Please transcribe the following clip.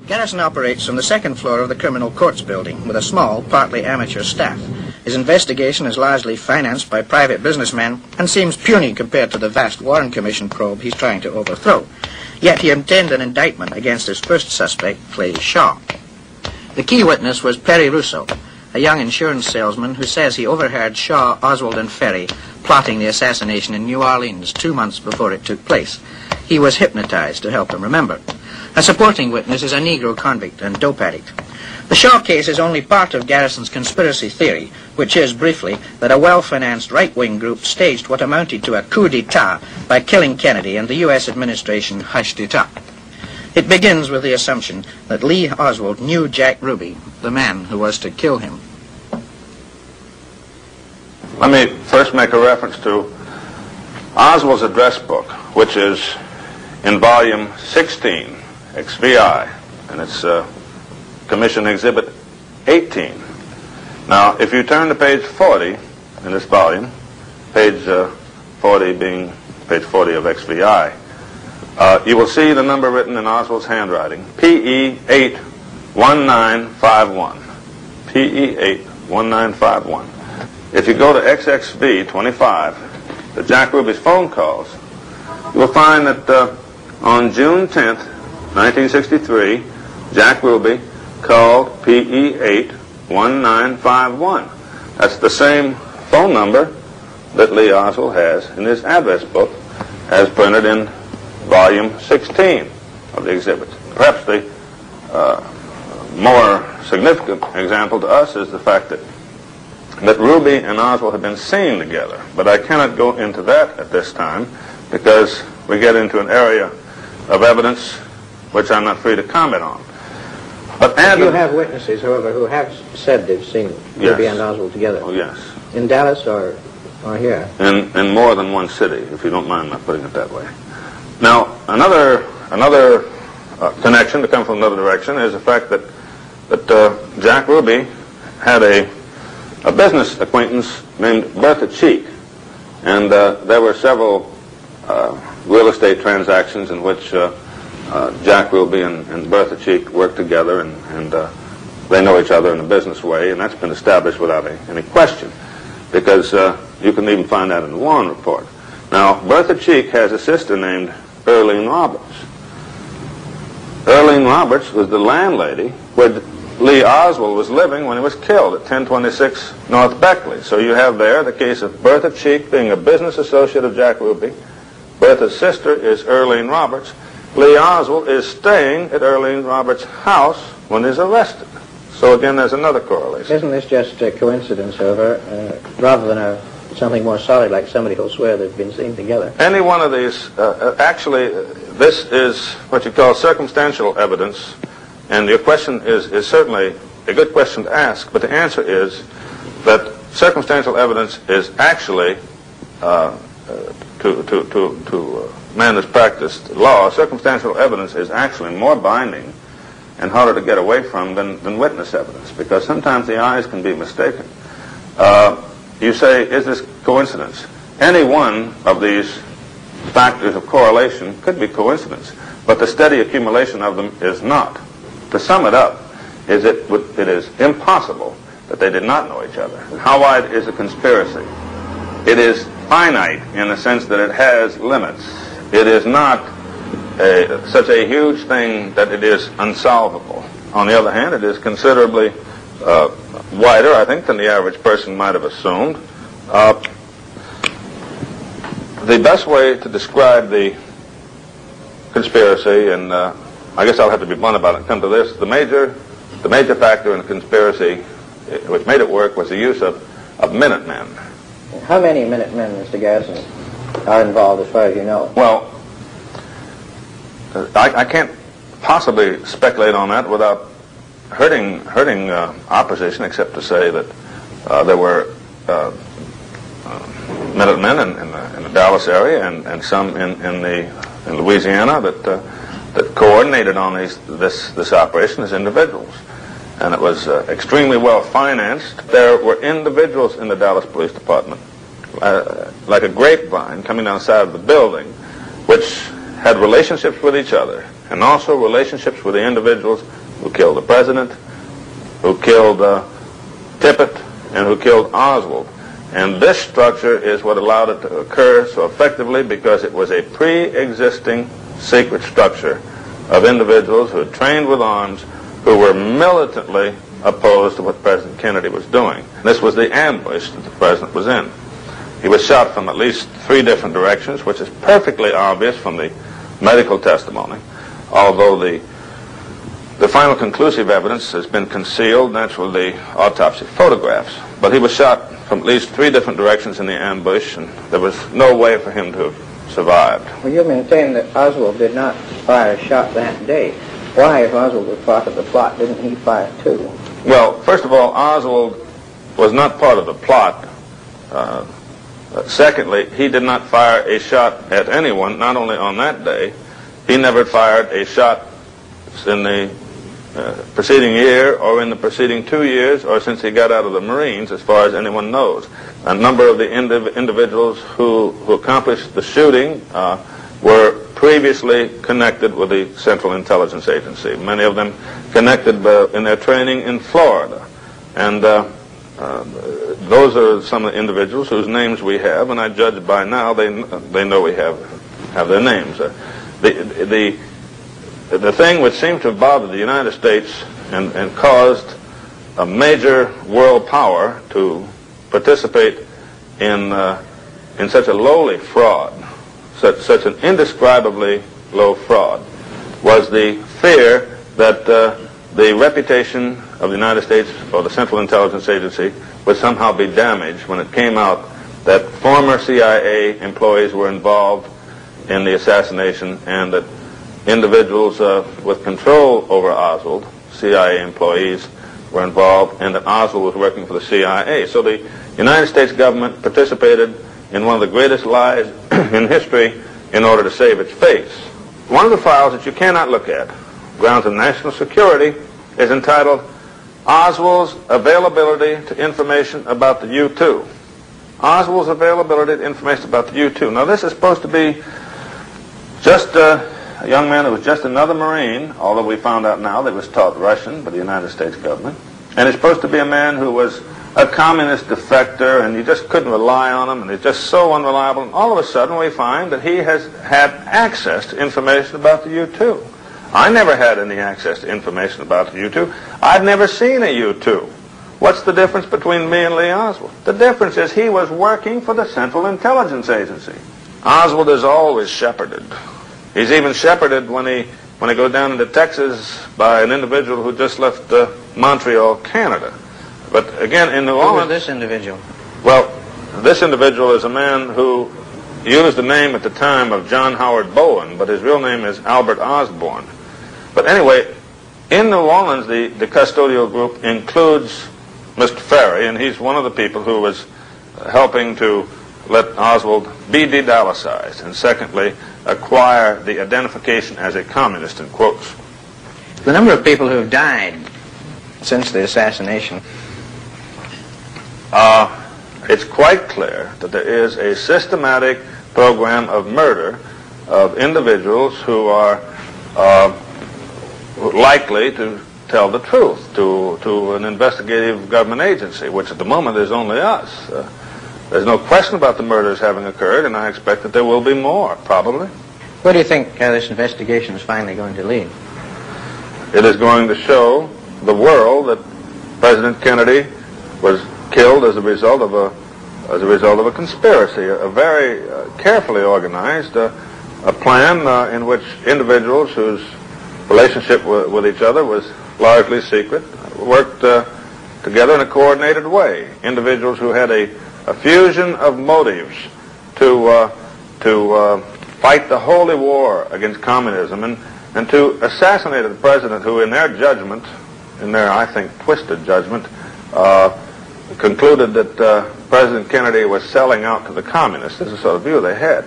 Garrison operates from the second floor of the Criminal Courts building with a small, partly amateur staff. His investigation is largely financed by private businessmen and seems puny compared to the vast Warren Commission probe he's trying to overthrow. Yet he obtained an indictment against his first suspect, Clay Shaw. The key witness was Perry Russo, a young insurance salesman who says he overheard Shaw, Oswald, and Ferry plotting the assassination in New Orleans 2 months before it took place. He was hypnotized to help him remember. A supporting witness is a Negro convict and dope addict. The Shaw case is only part of Garrison's conspiracy theory, which is, briefly, that a well-financed right-wing group staged what amounted to a coup d'etat by killing Kennedy, and the U.S. administration hushed it up. It begins with the assumption that Lee Oswald knew Jack Ruby, the man who was to kill him. Let me first make a reference to Oswald's address book, which is in volume 16, XVI, and it's Commission Exhibit 18. Now, if you turn to page 40 in this volume, page 40 being page 40 of XVI, you will see the number written in Oswald's handwriting, PE 81951. PE 81951. If you go to XXV 25, the Jack Ruby's phone calls, you will find that on June 10th, 1963, Jack Ruby called PE 81951. That's the same phone number that Lee Oswald has in his address book as printed in volume 16 of the exhibits. Perhaps the more significant example to us is the fact that Ruby and Oswald have been seen together. But I cannot go into that at this time because we get into an area of evidence which I'm not free to comment on. But you have witnesses, however, who have said they've seen Ruby and Oswald together. Oh, yes. In Dallas or here? In more than one city, if you don't mind my putting it that way. Now, another connection to come from another direction is the fact that Jack Ruby had a business acquaintance named Bertha Cheek, and there were several real estate transactions in which Jack Ruby and Bertha Cheek worked together, and they know each other in a business way, and that's been established without any question, because you can even find that in the Warren report. Now, Bertha Cheek has a sister named Earlene Roberts. Earlene Roberts was the landlady where Lee Oswald was living when he was killed at 1026 North Beckley. So you have there the case of Bertha Cheek being a business associate of Jack Ruby. Bertha's sister is Earlene Roberts. Lee Oswald is staying at Earlene Roberts' house when he's arrested. So again, there's another correlation. Isn't this just a coincidence, however, rather than something more solid like somebody who'll swear they've been seen together? Any one of these, actually, this is what you call circumstantial evidence, and your question is certainly a good question to ask, but the answer is that circumstantial evidence is actually, to man who's practiced law, circumstantial evidence is actually more binding and harder to get away from than witness evidence, because sometimes the eyes can be mistaken. You say, is this coincidence? Any one of these factors of correlation could be coincidence, but the steady accumulation of them is not. To sum it up, it is impossible that they did not know each other. How wide is a conspiracy? It is finite in the sense that it has limits. It is not such a huge thing that it is unsolvable. On the other hand, it is considerably wider, I think, than the average person might have assumed. The best way to describe the conspiracy, and I guess I'll have to be blunt about it and come to this, the major factor in the conspiracy which made it work was the use of Minutemen. How many Minutemen, Mr. Garrison, are involved as far as you know? Well, I can't possibly speculate on that without hurting opposition, except to say that there were Minutemen in the Dallas area and some in Louisiana that coordinated on this operation as individuals, and it was extremely well financed. There were individuals in the Dallas Police Department, like a grapevine coming down the side of the building, which had relationships with each other and also relationships with the individuals who killed the president, who killed Tippit, and who killed Oswald. And this structure is what allowed it to occur so effectively, because it was a pre-existing secret structure of individuals who had trained with arms, who were militantly opposed to what President Kennedy was doing. This was the ambush that the president was in. He was shot from at least 3 different directions, which is perfectly obvious from the medical testimony, although the final conclusive evidence has been concealed, naturally, the autopsy photographs. But he was shot from at least 3 different directions in the ambush, and there was no way for him to have survived. Well, you maintain that Oswald did not fire a shot that day. Why, if Oswald was part of the plot, didn't he fire too? Well, first of all, Oswald was not part of the plot. Secondly, he did not fire a shot at anyone, not only on that day. He never fired a shot in the preceding year, or in the preceding 2 years, or since he got out of the Marines, as far as anyone knows. A number of the individuals who accomplished the shooting were previously connected with the Central Intelligence Agency. Many of them connected in their training in Florida. And those are some of the individuals whose names we have, and I judge by now they know we have their names. The thing which seemed to have bothered the United States and caused a major world power to participate in such a lowly fraud, such an indescribably low fraud, was the fear that the reputation of the United States or the Central Intelligence Agency would somehow be damaged when it came out that former CIA employees were involved in the assassination, and that individuals with control over Oswald, CIA employees, were involved, and that Oswald was working for the CIA. So the United States government participated in one of the greatest lies in history in order to save its face. One of the files that you cannot look at, grounds of national security, is entitled Oswald's Availability to Information About the U-2. Oswald's availability to information about the U-2. Now, this is supposed to be just a young man who was just another Marine, although we found out now that he was taught Russian by the United States government. And he's supposed to be a man who was a communist defector, and you just couldn't rely on him, and he's just so unreliable. And all of a sudden we find that he has had access to information about the U-2. I never had any access to information about the U-2. I've never seen a U-2. What's the difference between me and Lee Oswald? The difference is he was working for the Central Intelligence Agency. Oswald is always shepherded. He's even shepherded when he goes down into Texas by an individual who just left Montreal, Canada. But again, in New Orleans... Who was this individual? Well, this individual is a man who used the name at the time of John Howard Bowen, but his real name is Albert Osborne. But anyway, in New Orleans, the custodial group includes Mr. Ferry, and he's one of the people who was helping to let Oswald be de-Dallasized, and secondly, acquire the identification as a communist, in quotes. The number of people who have died since the assassination. It's quite clear that there is a systematic program of murder of individuals who are likely to tell the truth to an investigative government agency, which at the moment is only us. There's no question about the murders having occurred, and I expect that there will be more, probably. Where do you think this investigation is finally going to lead? It is going to show the world that President Kennedy was killed as a result of a conspiracy, a very carefully organized a plan in which individuals whose relationship with each other was largely secret worked together in a coordinated way. Individuals who had a fusion of motives to fight the holy war against communism and to assassinate a president who, in their judgment, in their, I think, twisted judgment, concluded that President Kennedy was selling out to the communists. This is the sort of view they had.